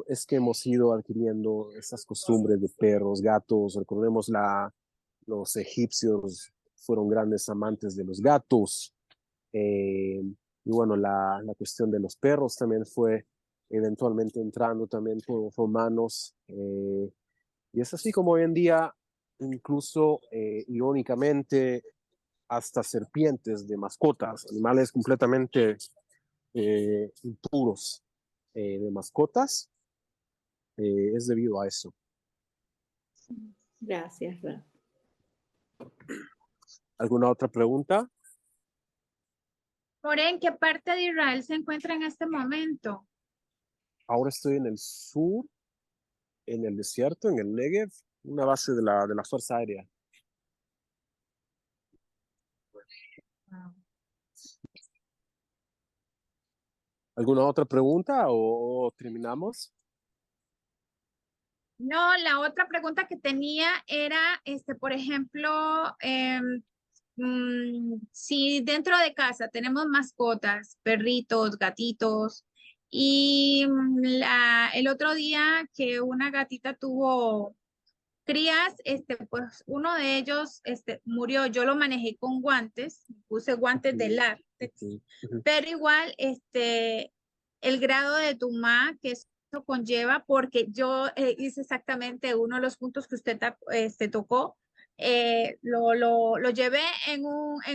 es que hemos ido adquiriendo esas costumbres de perros, gatos. Recordemos, los egipcios fueron grandes amantes de los gatos. Y bueno, la cuestión de los perros también fue eventualmente entrando también por romanos, Y es así como hoy en día, incluso irónicamente, hasta serpientes de mascotas, animales completamente impuros de mascotas, es debido a eso. Gracias, Raf. ¿Alguna otra pregunta? More, ¿en qué parte de Israel se encuentra en este momento? Ahora estoy en el sur, en el desierto, en el Negev, una base de la Fuerza Aérea. ¿Alguna otra pregunta o terminamos? No, la otra pregunta que tenía era, por ejemplo, si dentro de casa tenemos mascotas, perritos, gatitos, y el otro día que una gatita tuvo crías, pues uno de ellos, murió. Yo lo manejé con guantes, puse guantes de látex, pero igual, el grado de tuma que eso conlleva, porque yo hice exactamente uno de los puntos que usted tocó, lo llevé en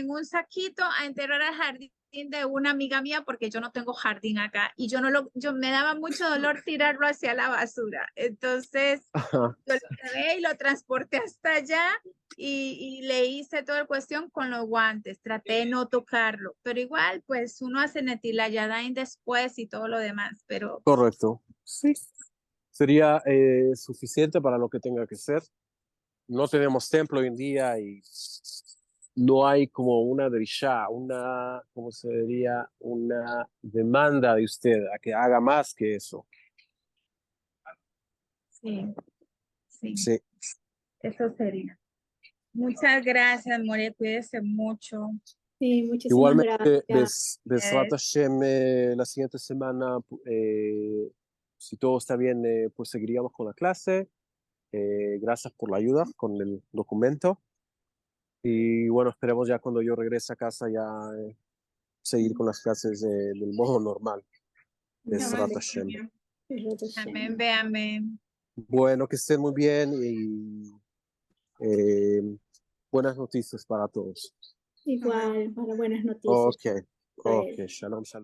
un saquito a enterrar al jardín de una amiga mía porque yo no tengo jardín acá y yo me daba mucho dolor tirarlo hacia la basura. Entonces, Ajá. yo lo llevé y lo transporté hasta allá y le hice toda la cuestión con los guantes. Traté de no tocarlo, pero igual, pues uno hace Netilayadayim después y todo lo demás, pero Correcto. Sí. Sería suficiente para lo que tenga que ser. No tenemos templo hoy en día y no hay como una drisha, ¿cómo se diría? Una demanda de usted a que haga más que eso. sí, sí, Sí. eso sería. Muchas gracias, More, cuídese mucho. Sí, muchísimas Igualmente, gracias. Besrat Hashem, la siguiente semana, si todo está bien, pues seguiríamos con la clase. Gracias por la ayuda con el documento. Y bueno, esperemos ya cuando yo regrese a casa ya seguir con las clases del modo normal. Besrat Hashem. Amén, ve amén. Bueno, que estén muy bien y buenas noticias para todos. Igual, para buenas noticias. Ok, ok, shalom, shalom.